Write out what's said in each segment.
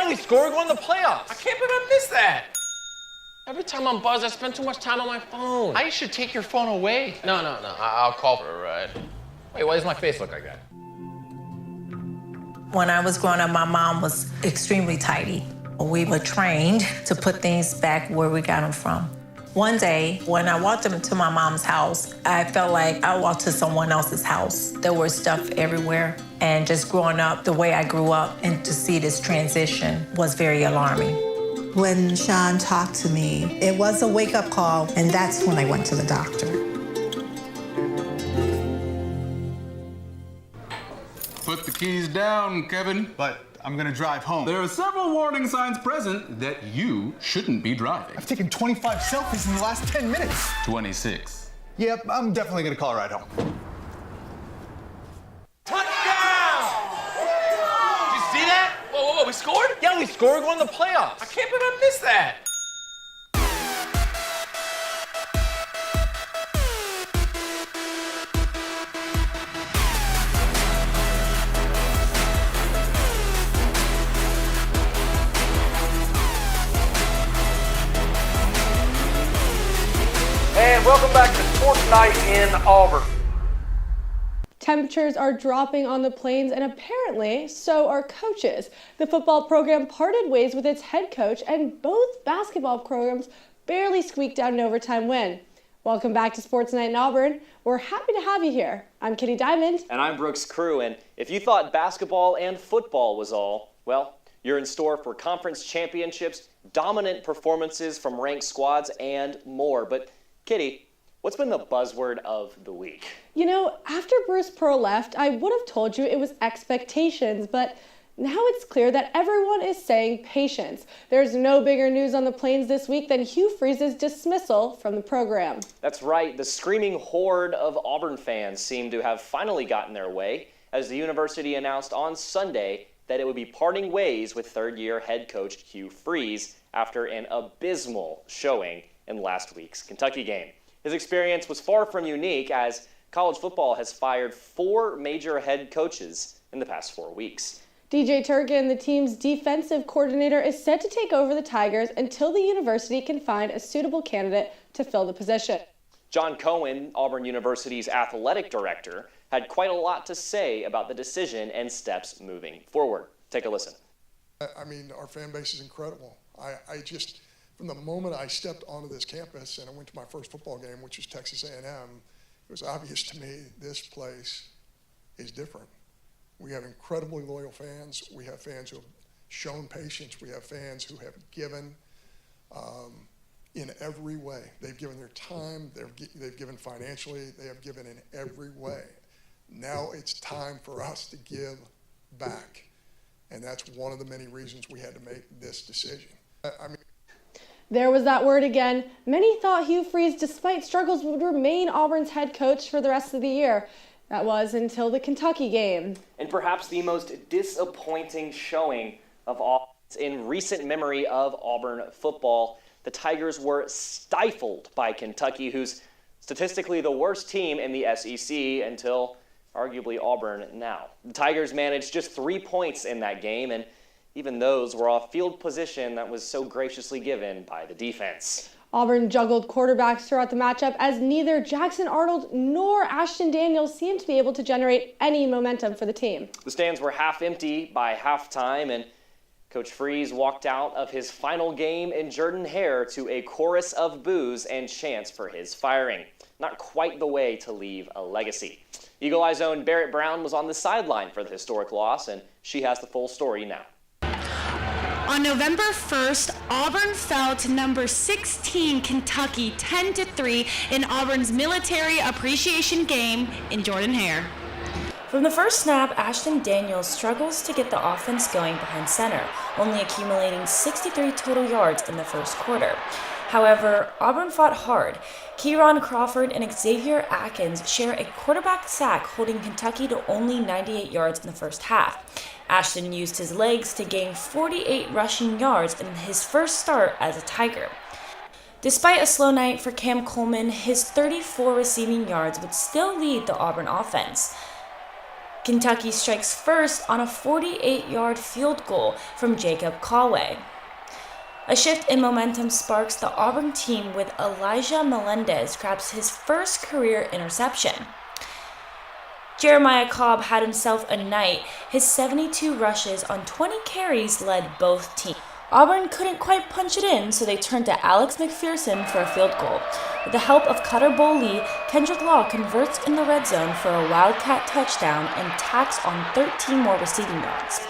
we scored, go in the playoffs. I can't believe I missed that. Every time I'm buzzed, I spend too much time on my phone. I should take your phone away. No. I'll call for a ride. Wait, why does my face look like that? When I was growing up, my mom was extremely tidy. We were trained to put things back where we got them from. One day, when I walked into my mom's house, I felt like I walked to someone else's house. There was stuff everywhere, and just growing up the way I grew up and to see this transition was very alarming. When Sean talked to me, it was a wake-up call, and that's when I went to the doctor. Put the keys down, Kevin. But I'm gonna drive home. There are several warning signs present that you shouldn't be driving. I've taken 25 selfies in the last 10 minutes. 26. Yep, I'm definitely gonna call a ride home. Touchdown! Did you see that? Whoa, we scored? Yeah, we scored, go in the playoffs. I can't believe I missed that. And welcome back to Sports Night in Auburn. Temperatures are dropping on the plains, and apparently so are coaches. The football program parted ways with its head coach, and both basketball programs barely squeaked out an overtime win. Welcome back to Sports Night in Auburn. We're happy to have you here. I'm Kitty Diamond. And I'm Brooks Crew, and if you thought basketball and football was all, well, you're in store for conference championships, dominant performances from ranked squads, and more. But Kitty, what's been the buzzword of the week? You know, after Bruce Pearl left, I would have told you it was expectations, but now it's clear that everyone is saying patience. There's no bigger news on the plains this week than Hugh Freeze's dismissal from the program. That's right. The screaming horde of Auburn fans seem to have finally gotten their way as the university announced on Sunday that it would be parting ways with third-year head coach Hugh Freeze after an abysmal showing in last week's Kentucky game. His experience was far from unique, as college football has fired 4 major head coaches in the past 4 weeks. DJ Turkin, the team's defensive coordinator, is set to take over the Tigers until the university can find a suitable candidate to fill the position. John Cohen, Auburn University's athletic director, had quite a lot to say about the decision and steps moving forward. Take a listen. I mean, our fan base is incredible. I just, from the moment I stepped onto this campus and I went to my first football game, which was Texas A&M, it was obvious to me this place is different. We have incredibly loyal fans. We have fans who have shown patience. We have fans who have given in every way. They've given their time, they've given financially, they have given in every way. Now it's time for us to give back. And that's one of the many reasons we had to make this decision. There was that word again. Many thought Hugh Freeze, despite struggles, would remain Auburn's head coach for the rest of the year. That was until the Kentucky game. And perhaps the most disappointing showing of all in recent memory of Auburn football. The Tigers were stifled by Kentucky, who's statistically the worst team in the SEC until arguably Auburn now. The Tigers managed just 3 points in that game, and even those were off field position that was so graciously given by the defense. Auburn juggled quarterbacks throughout the matchup as neither Jackson Arnold nor Ashton Daniels seemed to be able to generate any momentum for the team. The stands were half empty by halftime, and Coach Freeze walked out of his final game in Jordan-Hare to a chorus of boos and chants for his firing. Not quite the way to leave a legacy. Eagle Eye's own Barrett Brown was on the sideline for the historic loss, and she has the full story now. On November 1st, Auburn fell to number 16 Kentucky 10-3 in Auburn's military appreciation game in Jordan-Hare. From the first snap, Ashton Daniels struggles to get the offense going behind center, only accumulating 63 total yards in the first quarter. However, Auburn fought hard. Kieron Crawford and Xavier Atkins share a quarterback sack, holding Kentucky to only 98 yards in the first half. Ashton used his legs to gain 48 rushing yards in his first start as a Tiger. Despite a slow night for Cam Coleman, his 34 receiving yards would still lead the Auburn offense. Kentucky strikes first on a 48-yard field goal from Jacob Callaway. A shift in momentum sparks the Auburn team with Elijah Melendez grabs his first career interception. Jeremiah Cobb had himself a night. His 72 rushes on 20 carries led both teams. Auburn couldn't quite punch it in, so they turned to Alex McPherson for a field goal. With the help of Cutter Bowley, Kendrick Law converts in the red zone for a Wildcat touchdown and tacks on 13 more receiving yards.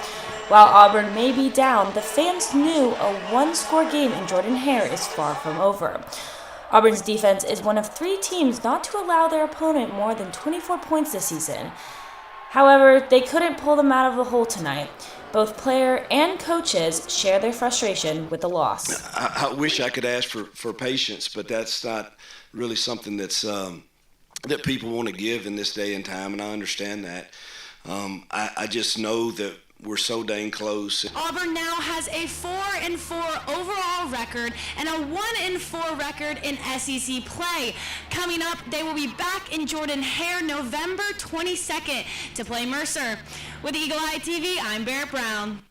While Auburn may be down, the fans knew a one-score game in Jordan-Hare is far from over. Auburn's defense is one of 3 teams not to allow their opponent more than 24 points this season. However, they couldn't pull them out of the hole tonight. Both player and coaches share their frustration with the loss. I wish I could ask for patience, but that's not really something that's that people want to give in this day and time, and I understand that. I just know that we're so dang close. Auburn now has a 4-4 overall record and a 1-4 record in SEC play. Coming up, they will be back in Jordan-Hare November 22nd to play Mercer. With Eagle Eye TV, I'm Barrett Brown.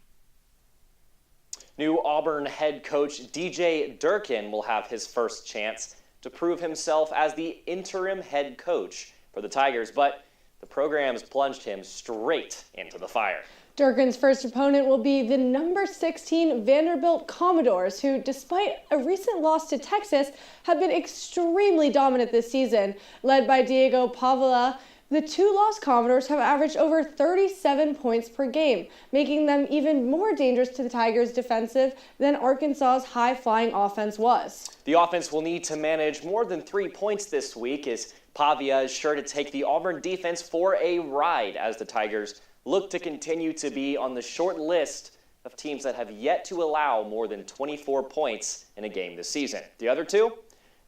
New Auburn head coach DJ Durkin will have his first chance to prove himself as the interim head coach for the Tigers, but the program's plunged him straight into the fire. Durkin's first opponent will be the number 16 Vanderbilt Commodores, who, despite a recent loss to Texas, have been extremely dominant this season. Led by Diego Pavila, the 2-loss Commodores have averaged over 37 points per game, making them even more dangerous to the Tigers' defensive than Arkansas's high-flying offense was. The offense will need to manage more than 3 points this week, as Pavia is sure to take the Auburn defense for a ride as the Tigers look to continue to be on the short list of teams that have yet to allow more than 24 points in a game this season. The other two,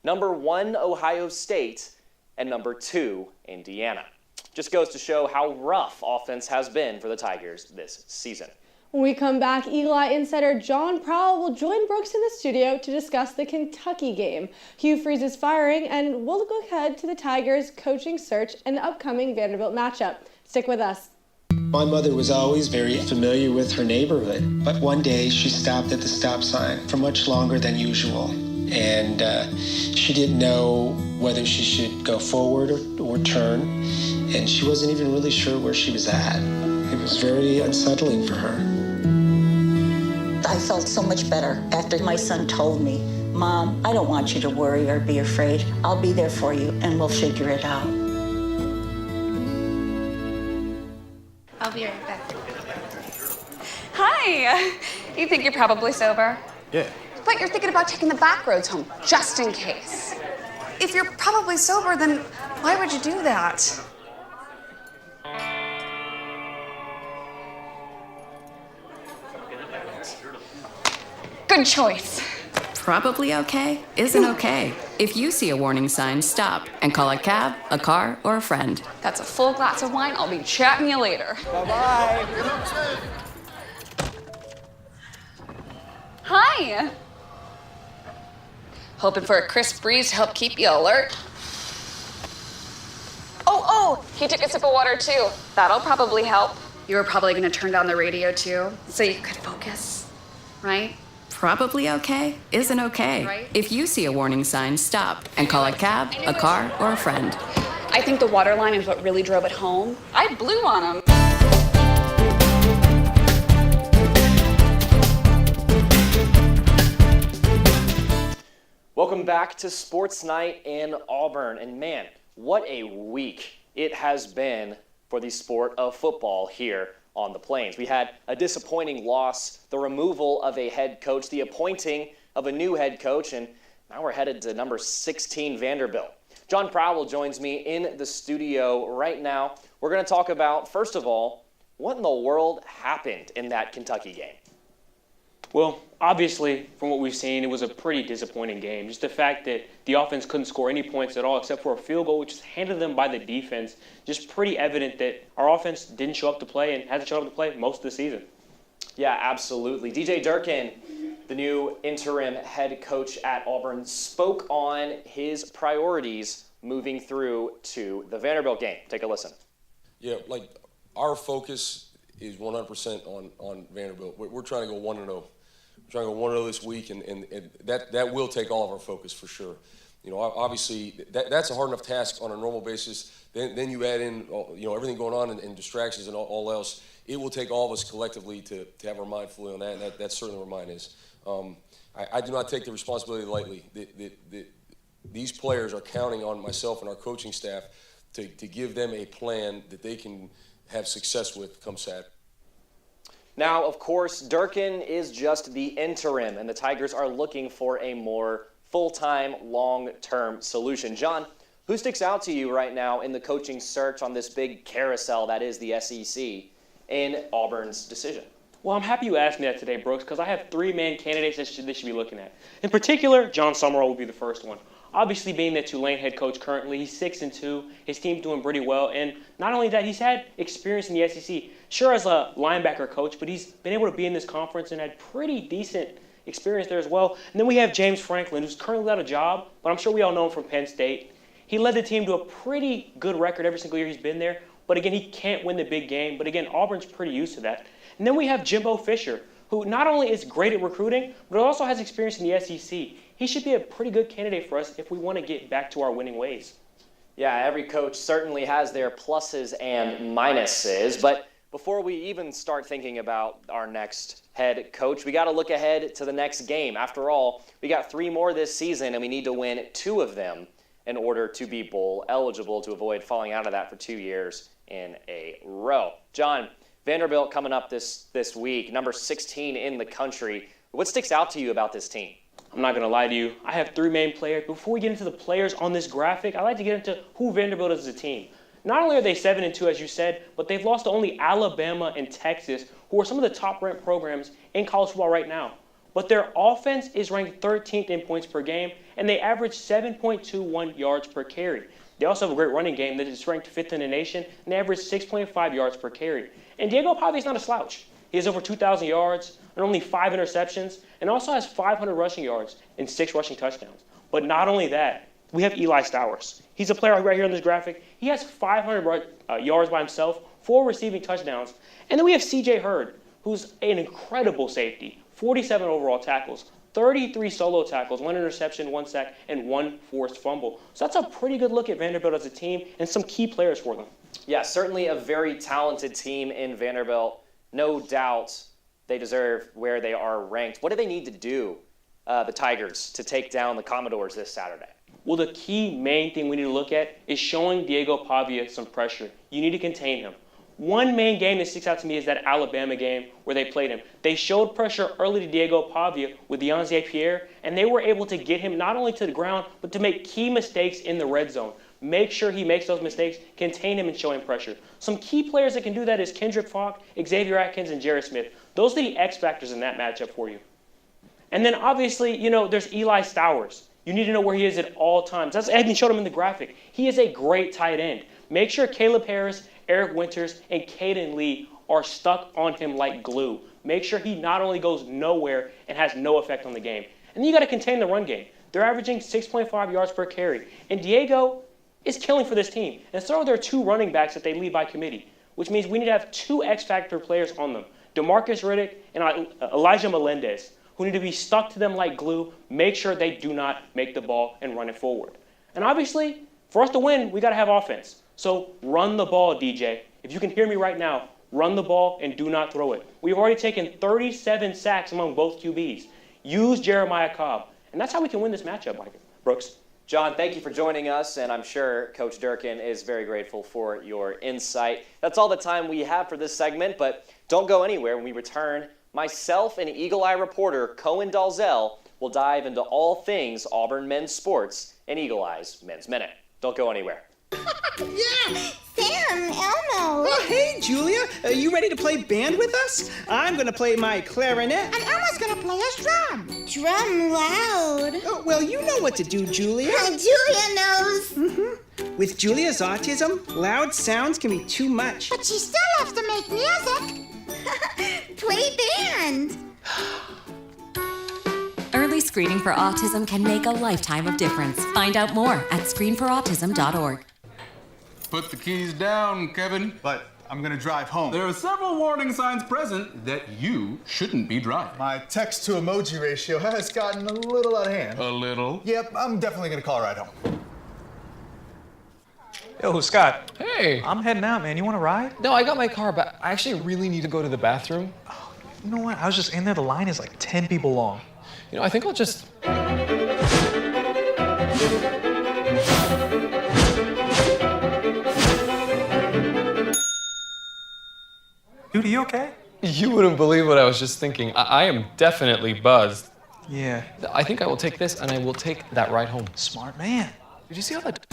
number 1 Ohio State and number 2 Indiana. Just goes to show how rough offense has been for the Tigers this season. When we come back, Eagle Eye insider John Prowell will join Brooks in the studio to discuss the Kentucky game. Hugh Freeze is firing, and we'll look ahead to the Tigers' coaching search and the upcoming Vanderbilt matchup. Stick with us. My mother was always very familiar with her neighborhood, but one day she stopped at the stop sign for much longer than usual, and she didn't know whether she should go forward or turn, and she wasn't even really sure where she was at. It was very unsettling for her. I felt so much better after my son told me, "Mom, I don't want you to worry or be afraid. I'll be there for you, and we'll figure it out." I'll be right back. Hi! You think you're probably sober? Yeah. But you're thinking about taking the back roads home, just in case. If you're probably sober, then why would you do that? Good choice. Probably okay isn't okay. If you see a warning sign, stop and call a cab, a car, or a friend. That's a full glass of wine. I'll be chatting you later. Bye-bye. Hi. Hoping for a crisp breeze to help keep you alert. Oh, he took a sip of water too. That'll probably help. You were probably gonna turn down the radio too, so you could focus, right? Probably okay isn't okay. Right. If you see a warning sign, stop and call a cab, a car, or a friend. I think the water line is what really drove it home. I blew on him. Welcome back to Sports Night in Auburn. And man, what a week it has been for the sport of football here on the Plains. We had a disappointing loss, the removal of a head coach, the appointing of a new head coach, and now we're headed to number 16 Vanderbilt. John Prowell joins me in the studio right now. We're going to talk about, first of all, what in the world happened in that Kentucky game? Well, obviously, from what we've seen, it was a pretty disappointing game. Just the fact that the offense couldn't score any points at all except for a field goal, which was handed them by the defense. Just pretty evident that our offense didn't show up to play and hasn't shown up to play most of the season. Yeah, absolutely. DJ Durkin, the new interim head coach at Auburn, spoke on his priorities moving through to the Vanderbilt game. Take a listen. Yeah, our focus is 100% on Vanderbilt. We're trying to go 1-0. We're trying to go 1-0 this week, and that will take all of our focus for sure. You know, obviously that's a hard enough task on a normal basis. Then you add in, you know, everything going on and distractions and all else. It will take all of us collectively to have our mind fully on that, and that's certainly where mine is. I do not take the responsibility lightly. These players are counting on myself and our coaching staff to give them a plan that they can have success with come Saturday. Now, of course, Durkin is just the interim, and the Tigers are looking for a more full-time, long-term solution. John, who sticks out to you right now in the coaching search on this big carousel that is the SEC in Auburn's decision? Well, I'm happy you asked me that today, Brooks, because I have three main candidates that they should be looking at. In particular, John Summerall will be the first one. Obviously, being the Tulane head coach currently, he's 6-2. His team's doing pretty well, and not only that, he's had experience in the SEC. Sure, as a linebacker coach, but he's been able to be in this conference and had pretty decent experience there as well. And then we have James Franklin, who's currently without a job, but I'm sure we all know him from Penn State. He led the team to a pretty good record every single year he's been there, but again, he can't win the big game. But again, Auburn's pretty used to that. And then we have Jimbo Fisher, who not only is great at recruiting, but also has experience in the SEC. He should be a pretty good candidate for us if we want to get back to our winning ways. Yeah, every coach certainly has their pluses and minuses, but before we even start thinking about our next head coach, we got to look ahead to the next game. After all, we got 3 more this season, and we need to win 2 of them in order to be bowl eligible to avoid falling out of that for 2 years in a row. John, Vanderbilt coming up this week, number 16 in the country. What sticks out to you about this team? I'm not going to lie to you. I have 3 main players. Before we get into the players on this graphic, I'd like to get into who Vanderbilt is as a team. Not only are they 7-2, as you said, but they've lost to only Alabama and Texas, who are some of the top-ranked programs in college football right now. But their offense is ranked 13th in points per game, and they average 7.21 yards per carry. They also have a great running game that is ranked 5th in the nation, and they average 6.5 yards per carry. And Diego Pavia's not a slouch. He has over 2,000 yards and only 5 interceptions, and also has 500 rushing yards and 6 rushing touchdowns. But not only that, we have Eli Stowers. He's a player right here on this graphic. He has 500 yards by himself, 4 receiving touchdowns. And then we have C.J. Hurd, who's an incredible safety, 47 overall tackles, 33 solo tackles, 1 interception, 1 sack, and 1 forced fumble. So that's a pretty good look at Vanderbilt as a team and some key players for them. Yeah, certainly a very talented team in Vanderbilt. No doubt they deserve where they are ranked. What do they need to do, the Tigers, to take down the Commodores this Saturday? Well, the key main thing we need to look at is showing Diego Pavia some pressure. You need to contain him. One main game that sticks out to me is that Alabama game where they played him. They showed pressure early to Diego Pavia with Deonze Pierre, and they were able to get him not only to the ground, but to make key mistakes in the red zone. Make sure he makes those mistakes, contain him, and show him pressure. Some key players that can do that is Kendrick Falk, Xavier Atkins, and Jarrett Smith. Those are the X factors in that matchup for you. And then obviously, there's Eli Stowers. You need to know where he is at all times. That's Eddie showed him in the graphic. He is a great tight end. Make sure Caleb Harris, Eric Winters, and Caden Lee are stuck on him like glue. Make sure he not only goes nowhere and has no effect on the game. And then you got to contain the run game. They're averaging 6.5 yards per carry. And Diego is killing for this team. And so are their 2 running backs that they lead by committee, which means we need to have 2 X-factor players on them, DeMarcus Riddick and Elijah Melendez, who need to be stuck to them like glue, make sure they do not make the ball and run it forward. And obviously, for us to win, we got to have offense. So run the ball, DJ. If you can hear me right now, run the ball and do not throw it. We've already taken 37 sacks among both QBs. Use Jeremiah Cobb. And that's how we can win this matchup, Brooks. John, thank you for joining us, and I'm sure Coach Durkin is very grateful for your insight. That's all the time we have for this segment, but don't go anywhere. When we return, myself and Eagle Eye reporter Cohen Dalzell will dive into all things Auburn men's sports in Eagle Eye's Men's Minute. Don't go anywhere. Yeah, Sam, Elmo. Oh, hey, Julia. Are you ready to play band with us? I'm going to play my clarinet. And Elmo's going to play his drum. Drum loud. Oh, well, you know what to do, Julia. Julia knows. Mm-hmm. With Julia's autism, loud sounds can be too much. But she still loves to make music. Play band. Early screening for autism can make a lifetime of difference. Find out more at screenforautism.org. Put the keys down, Kevin. But I'm gonna drive home. There are several warning signs present that you shouldn't be driving. My text to emoji ratio has gotten a little out of hand. A little? Yep, I'm definitely gonna call a ride home. Yo, Scott. Hey. I'm heading out, man. You want to ride? No, I got my car, but I actually really need to go to the bathroom. You know what? I was just in there. The line is like 10 people long. You know, I think I'll just... Dude, are you okay? You wouldn't believe what I was just thinking. I am definitely buzzed. Yeah. I think I will take this, and I will take that ride home. Smart man. Did you see how that...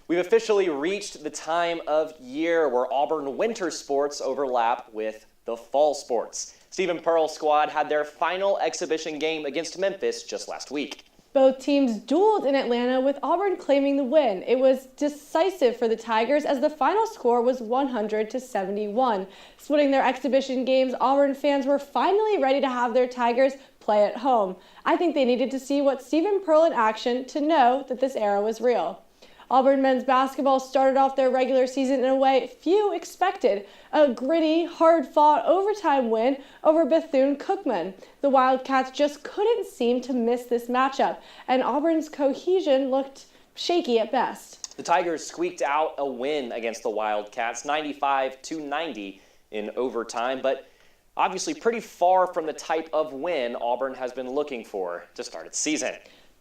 We've officially reached the time of year where Auburn winter sports overlap with the fall sports. Stephen Pearl's squad had their final exhibition game against Memphis just last week. Both teams dueled in Atlanta, with Auburn claiming the win. It was decisive for the Tigers, as the final score was 100-71. Splitting their exhibition games, Auburn fans were finally ready to have their Tigers play at home. I think they needed to see what Stephen Pearl in action to know that this era was real. Auburn men's basketball started off their regular season in a way few expected, a gritty, hard-fought overtime win over Bethune-Cookman. The Wildcats just couldn't seem to miss this matchup, and Auburn's cohesion looked shaky at best. The Tigers squeaked out a win against the Wildcats, 95-90 in overtime, but obviously pretty far from the type of win Auburn has been looking for to start its season.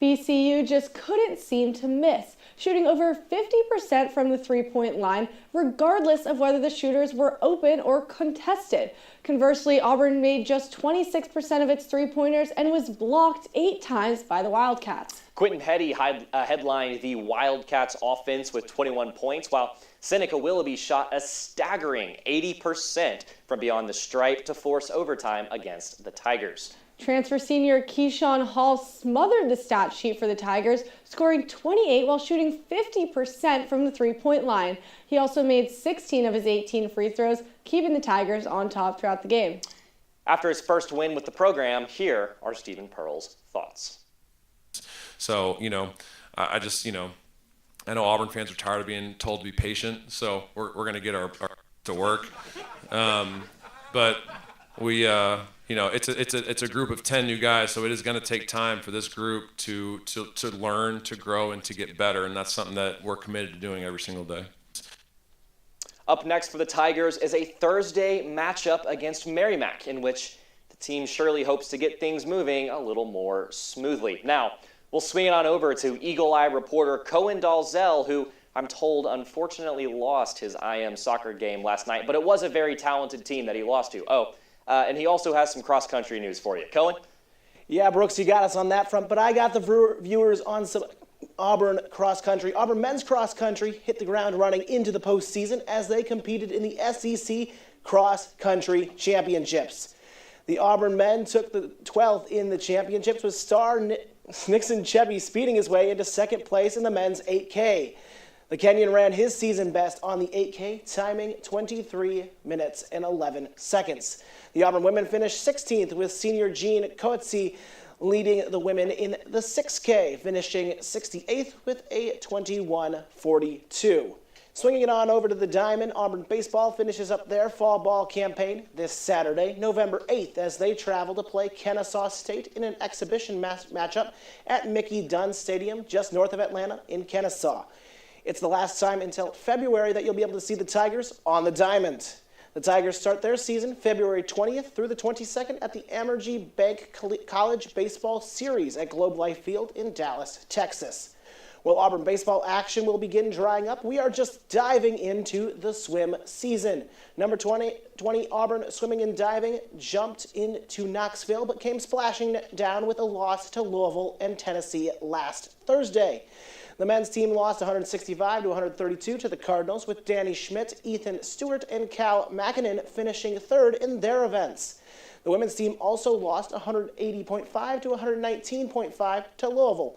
BCU just couldn't seem to miss, shooting over 50% from the three-point line, regardless of whether the shooters were open or contested. Conversely, Auburn made just 26% of its three-pointers and was blocked 8 times by the Wildcats. Quentin Hetty headlined the Wildcats offense with 21 points, while Seneca Willoughby shot a staggering 80% from beyond the stripe to force overtime against the Tigers. Transfer senior Keyshawn Hall smothered the stat sheet for the Tigers, scoring 28 while shooting 50% from the three-point line. He also made 16 of his 18 free throws, keeping the Tigers on top throughout the game. After his first win with the program, here are Stephen Pearl's thoughts. So, I just, I know Auburn fans are tired of being told to be patient, so we're going to get our to work. But we, it's a group of 10 new guys, so it is going to take time for this group to learn, to grow, and to get better, and that's something that we're committed to doing every single day. Up next for the Tigers is a Thursday matchup against Merrimack, in which the team surely hopes to get things moving a little more smoothly. Now, we'll swing it on over to Eagle Eye reporter Cohen Dalzell, who I'm told unfortunately lost his IM soccer game last night, but it was a very talented team that he lost to. And he also has some cross-country news for you. Cohen? Yeah, Brooks, you got us on that front, but I got the viewers on some Auburn cross-country. Auburn men's cross-country hit the ground running into the postseason as they competed in the SEC Cross-Country Championships. The Auburn men took the 12th in the championships, with star Nixon Chevy speeding his way into second place in the men's 8K. The Kenyan ran his season best on the 8K, timing 23 minutes and 11 seconds. The Auburn women finished 16th, with senior Jean Coetzee leading the women in the 6K, finishing 68th with a 21:42. Swinging it on over to the Diamond, Auburn baseball finishes up their fall ball campaign this Saturday, November 8th, as they travel to play Kennesaw State in an exhibition matchup at Mickey Dunn Stadium, just north of Atlanta in Kennesaw. It's the last time until February that you'll be able to see the Tigers on the Diamond. The Tigers start their season February 20th through the 22nd at the Amergy Bank College Baseball Series at Globe Life Field in Dallas, Texas. While Auburn baseball action will begin drying up, we are just diving into the swim season. Number 20 Auburn Swimming and Diving jumped into Knoxville, but came splashing down with a loss to Louisville and Tennessee last Thursday. The men's team lost 165-132 to the Cardinals, with Danny Schmidt, Ethan Stewart, and Cal Mackinnon finishing third in their events. The women's team also lost 180.5-119.5 to Louisville.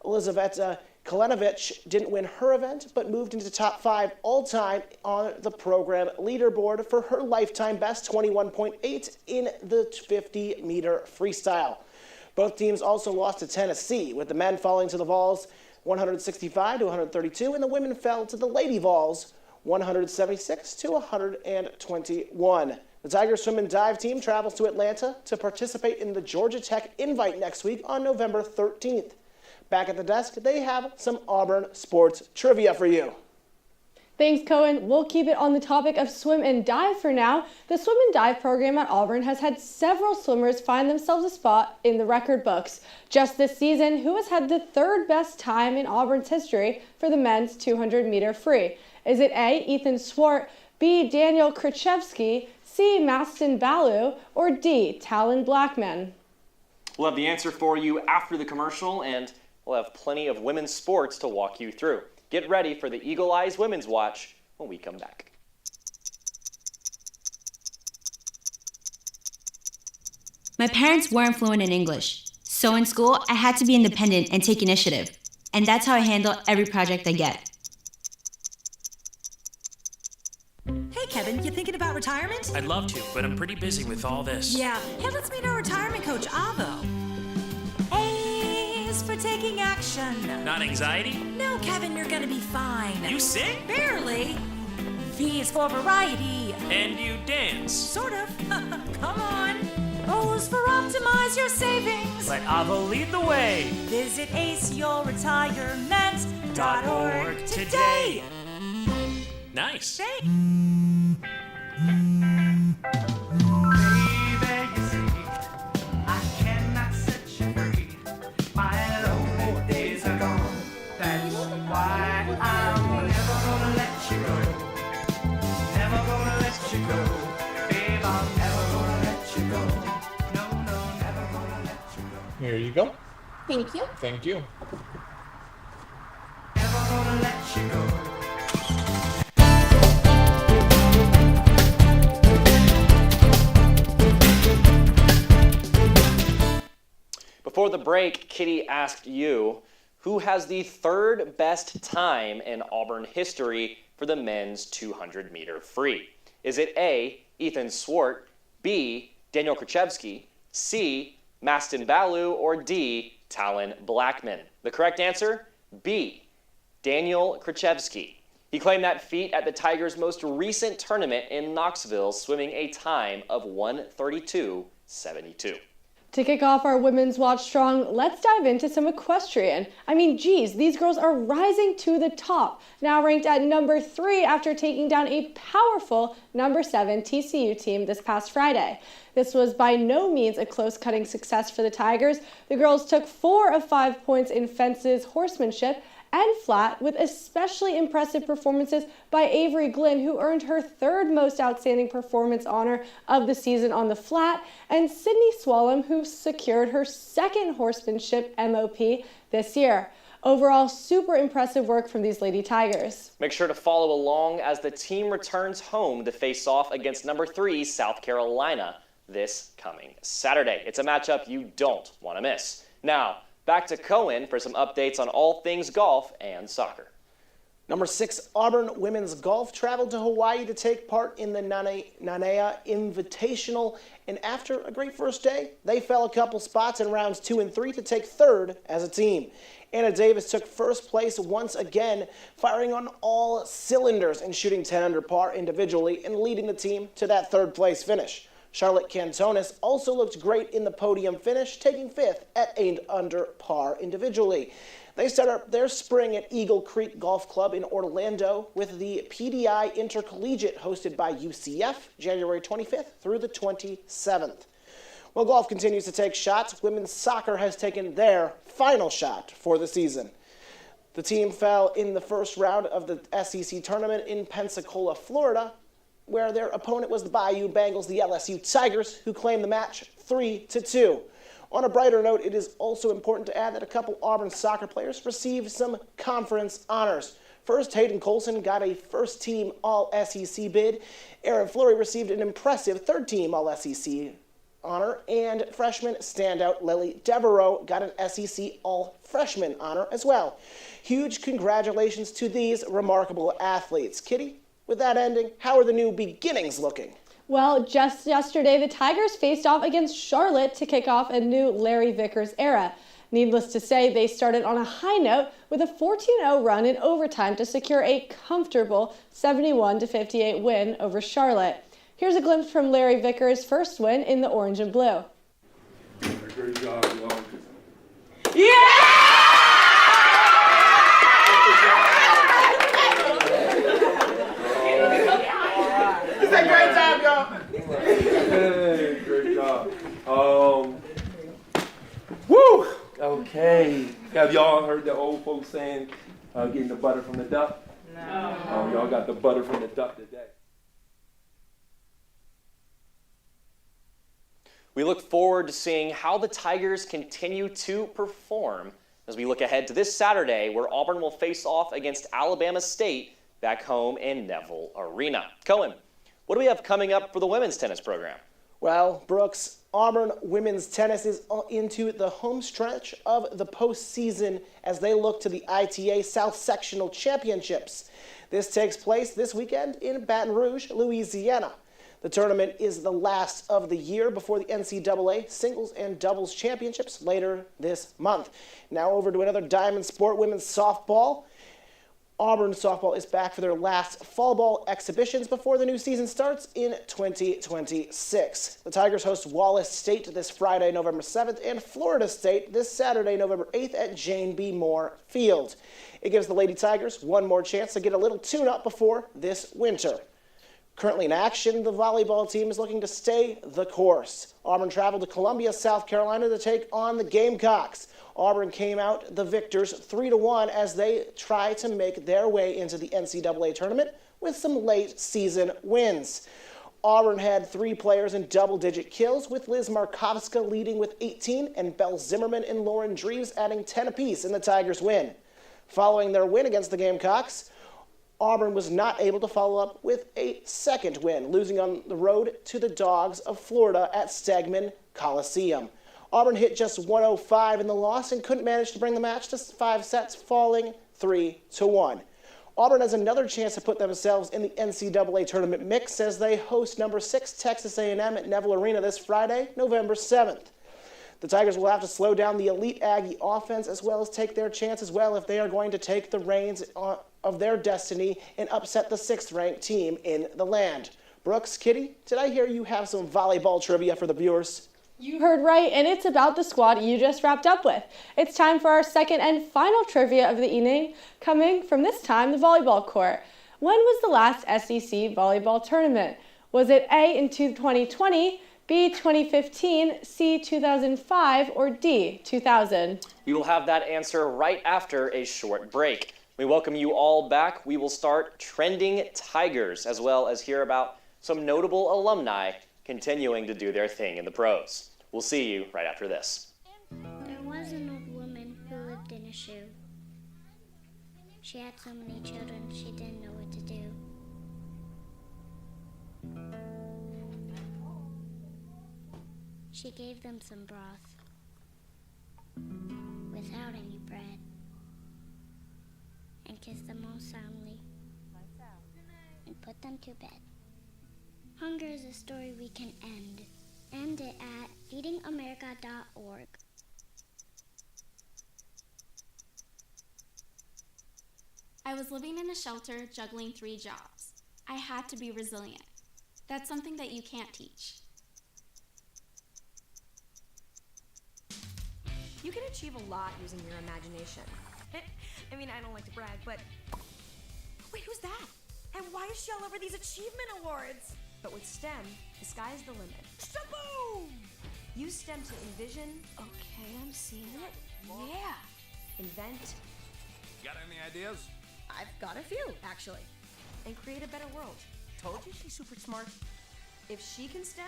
Elizaveta Kalenovich didn't win her event, but moved into top 5 all-time on the program leaderboard for her lifetime best 21.8 in the 50-meter freestyle. Both teams also lost to Tennessee, with the men falling to the Vols 165-132, and the women fell to the Lady Vols 176-121. The Tigers swim and dive team travels to Atlanta to participate in the Georgia Tech Invite next week on November 13th. Back at the desk, they have some Auburn sports trivia for you. Thanks, Cohen. We'll keep it on the topic of swim and dive for now. The swim and dive program at Auburn has had several swimmers find themselves a spot in the record books. Just this season, who has had the third best time in Auburn's history for the men's 200-meter free? Is it A, Ethan Swart, B, Daniel Krzyzewski, C, Mastin Balu, or D, Talon Blackman? We'll have the answer for you after the commercial, and we'll have plenty of women's sports to walk you through. Get ready for the Eagle Eyes Women's Watch when we come back. My parents weren't fluent in English, so in school I had to be independent and take initiative, and that's how I handle every project I get. Hey Kevin, you thinking about retirement? I'd love to, but I'm pretty busy with all this. Yeah, hey, let's meet our retirement coach, Avo. A is for taking action. Not anxiety? No, Kevin, you're gonna be fine. You sing? Barely. V is for variety. And you dance? Sort of. Come on. O is for optimize your savings. Let Avo lead the way. Visit aceyourretirement.org today. Nice. Thanks. Here you go. Thank you. Thank you. Before the break, Kitty asked you, who has the third best time in Auburn history for the men's 200-meter free? Is it A, Ethan Swart, B, Daniel Krzyzewski, C, Mastin Balu, or D, Talon Blackman? The correct answer, B, Daniel Krzyzewski. He claimed that feat at the Tigers' most recent tournament in Knoxville, swimming a time of 1:32.72. To kick off our Women's Watch Strong, let's dive into some equestrian. I mean, geez, these girls are rising to the top, now ranked at number 3 after taking down a powerful number 7 TCU team this past Friday. This was by no means a close-cutting success for the Tigers. The girls took 4 of 5 points in fences, horsemanship, and flat, with especially impressive performances by Avery Glynn, who earned her 3rd most outstanding performance honor of the season on the flat, and Sydney Swallam, who secured her 2nd horsemanship MOP this year. Overall, super impressive work from these Lady Tigers. Make sure to follow along as the team returns home to face off against number 3 South Carolina this coming Saturday. It's a matchup you don't want to miss. Now, back to Cohen for some updates on all things golf and soccer. Number 6, Auburn women's golf traveled to Hawaii to take part in the Nanea Invitational, and after a great first day, they fell a couple spots in rounds 2 and 3 to take 3rd as a team. Anna Davis took 1st place once again, firing on all cylinders and shooting 10 under par individually and leading the team to that 3rd place finish. Charlotte Cantonis also looked great in the podium finish, taking 5th at 8 under par individually. They start their spring at Eagle Creek Golf Club in Orlando with the PDI Intercollegiate hosted by UCF, January 25th through the 27th. While golf continues to take shots, women's soccer has taken their final shot for the season. The team fell in the first round of the SEC tournament in Pensacola, Florida, where their opponent was the Bayou Bengals, the LSU Tigers, who claimed the match 3-2. On a brighter note, it is also important to add that a couple Auburn soccer players received some conference honors. First, Hayden Colson got a first-team All-SEC bid. Aaron Fleury received an impressive third-team All-SEC honor, and freshman standout Lily Devereaux got an SEC All-Freshman honor as well. Huge congratulations to these remarkable athletes. Kitty, with that ending, how are the new beginnings looking? Well, just yesterday, the Tigers faced off against Charlotte to kick off a new Larry Vickers era. Needless to say, they started on a high note with a 14-0 run in overtime to secure a comfortable 71-58 win over Charlotte. Here's a glimpse from Larry Vickers' first win in the orange and blue. Great job, y'all. Great job, y'all. Hey, great job. Woo! Okay. Have y'all heard the old folks saying, getting the butter from the duck? No. Y'all got the butter from the duck today. We look forward to seeing how the Tigers continue to perform as we look ahead to this Saturday, where Auburn will face off against Alabama State back home in Neville Arena. Cohen, what do we have coming up for the women's tennis program? Well, Brooks, Auburn women's tennis is into the home stretch of the postseason as they look to the ITA South Sectional Championships. This takes place this weekend in Baton Rouge, Louisiana. The tournament is the last of the year before the NCAA singles and doubles championships later this month. Now over to another diamond sport, women's softball. Auburn softball is back for their last fall ball exhibitions before the new season starts in 2026. The Tigers host Wallace State this Friday, November 7th, and Florida State this Saturday, November 8th at Jane B. Moore Field. It gives the Lady Tigers one more chance to get a little tune-up before this winter. Currently in action, the volleyball team is looking to stay the course. Auburn traveled to Columbia, South Carolina to take on the Gamecocks. Auburn came out the victors 3-1 as they try to make their way into the NCAA tournament with some late season wins. Auburn had 3 players in double-digit kills, with Liz Markovska leading with 18 and Belle Zimmerman and Lauren Dreves adding 10 apiece in the Tigers' win. Following their win against the Gamecocks, Auburn was not able to follow up with a second win, losing on the road to the Dogs of Florida at Stegman Coliseum. Auburn hit just 105 in the loss and couldn't manage to bring the match to 5 sets, falling 3-1. Auburn has another chance to put themselves in the NCAA tournament mix as they host number 6 Texas A&M at Neville Arena this Friday, November 7th. The Tigers will have to slow down the elite Aggie offense as well as take their chance as well if they are going to take the reins of their destiny and upset the 6th-ranked team in the land. Brooks, Kitty, did I hear you have some volleyball trivia for the viewers? You heard right, and it's about the squad you just wrapped up with. It's time for our second and final trivia of the evening, coming from this time the volleyball court. When was the last SEC volleyball tournament? Was it A in 2020, B 2015, C 2005, or D 2000? We will have that answer right after a short break. We welcome you all back. We will start Trending Tigers, as well as hear about some notable alumni continuing to do their thing in the pros. We'll see you right after this. There was an old woman who lived in a shoe. She had so many children she didn't know what to do. She gave them some broth without any bread and kissed them all soundly and put them to bed. Hunger is a story we can end. End it at feedingamerica.org. I was living in a shelter, juggling 3 jobs. I had to be resilient. That's something that you can't teach. You can achieve a lot using your imagination. I mean, I don't like to brag, but... Wait, who's that? And why is she all over these achievement awards? But with STEM, the sky's the limit. Shaboom! Use STEM to envision... Okay, I'm seeing it. Yeah. Invent... Got any ideas? I've got a few, actually. And create a better world. Told you she's super smart. If she can STEM,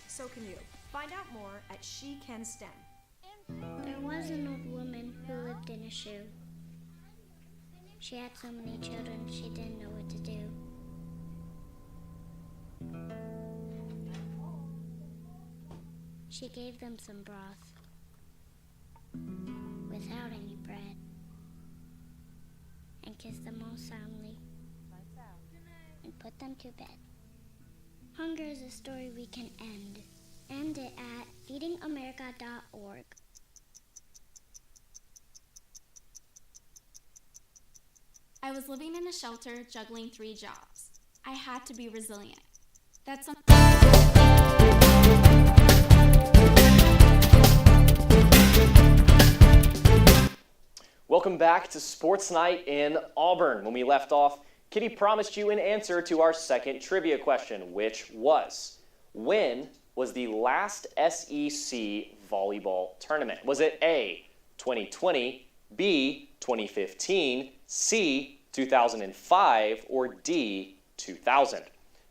so can you. Find out more at She Can STEM. There was an old woman who lived in a shoe. She had so many children she didn't know what to do. She gave them some broth without any bread and kissed them all soundly and put them to bed. Hunger is a story we can end. End it at feedingamerica.org. I was living in a shelter juggling 3 jobs. I had to be resilient. That's something. Welcome back to Sports Night in Auburn. When we left off, Kitty promised you an answer to our second trivia question, which was, when was the last SEC volleyball tournament? Was it A, 2020, B, 2015, C, 2005, or D, 2000?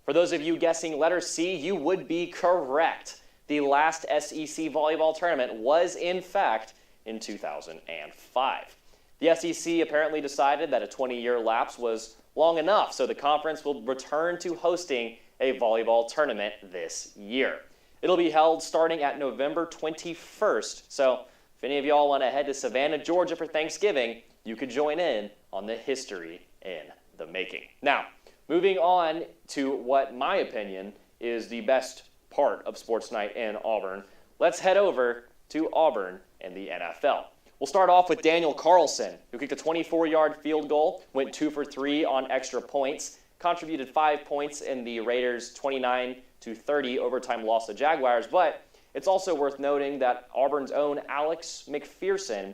For those of you guessing letter C, you would be correct. The last SEC volleyball tournament was, in fact, in 2005. The SEC apparently decided that a 20-year lapse was long enough, so the conference will return to hosting a volleyball tournament this year. It'll be held starting at November 21st, so if any of y'all want to head to Savannah, Georgia for Thanksgiving, you could join in on the history in the making. Now, moving on to what my opinion is the best part of Sports Night in Auburn, let's head over to Auburn and the NFL. We'll start off with Daniel Carlson, who kicked a 24-yard field goal, went 2 for 3 on extra points, contributed 5 points in the Raiders' 29-30 overtime loss to Jaguars. But it's also worth noting that Auburn's own Alex McPherson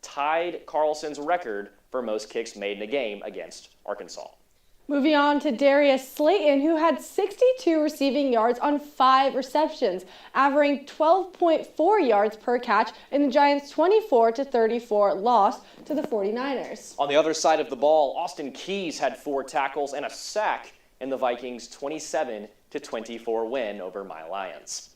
tied Carlson's record for most kicks made in a game against Arkansas. Moving on to Darius Slayton, who had 62 receiving yards on 5 receptions, averaging 12.4 yards per catch in the Giants' 24-34 loss to the 49ers. On the other side of the ball, Austin Keys had 4 tackles and a sack in the Vikings' 27-24 win over my Lions.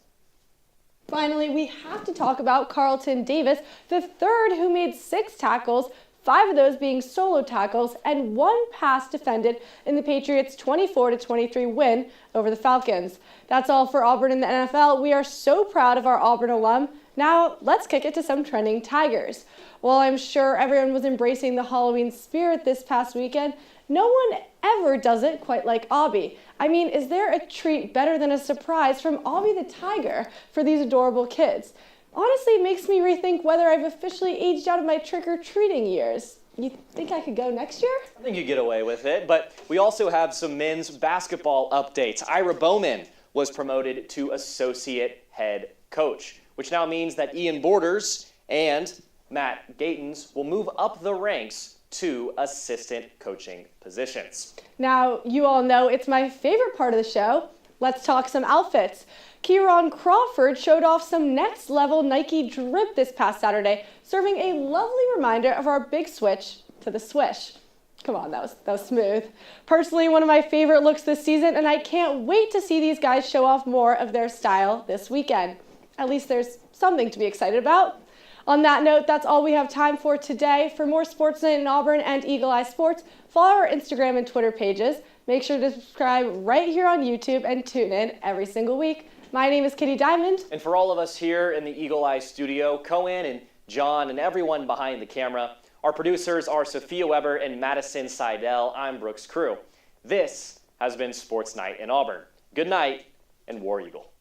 Finally, we have to talk about Carlton Davis, the third who made 6 tackles, 5 of those being solo tackles, and 1 pass defended in the Patriots' 24-23 win over the Falcons. That's all for Auburn in the NFL. We are so proud of our Auburn alum. Now, let's kick it to some trending Tigers. While I'm sure everyone was embracing the Halloween spirit this past weekend, no one ever does it quite like Aubie. I mean, is there a treat better than a surprise from Aubie the Tiger for these adorable kids? Honestly, it makes me rethink whether I've officially aged out of my trick-or-treating years. You think I could go next year? I think you get away with it, but we also have some men's basketball updates. Ira Bowman was promoted to associate head coach, which now means that Ian Borders and Matt Gatens will move up the ranks to assistant coaching positions. Now, you all know it's my favorite part of the show. Let's talk some outfits. Kieran Crawford showed off some next-level Nike drip this past Saturday, serving a lovely reminder of our big switch to the swish. Come on, that was smooth. Personally, one of my favorite looks this season, and I can't wait to see these guys show off more of their style this weekend. At least there's something to be excited about. On that note, that's all we have time for today. For more Sports Night in Auburn and Eagle Eye Sports, follow our Instagram and Twitter pages. Make sure to subscribe right here on YouTube and tune in every single week. My name is Kitty Diamond. And for all of us here in the Eagle Eye studio, Cohen and John and everyone behind the camera, our producers are Sophia Weber and Madison Seidel. I'm Brooks Crew. This has been Sports Night in Auburn. Good night and War Eagle.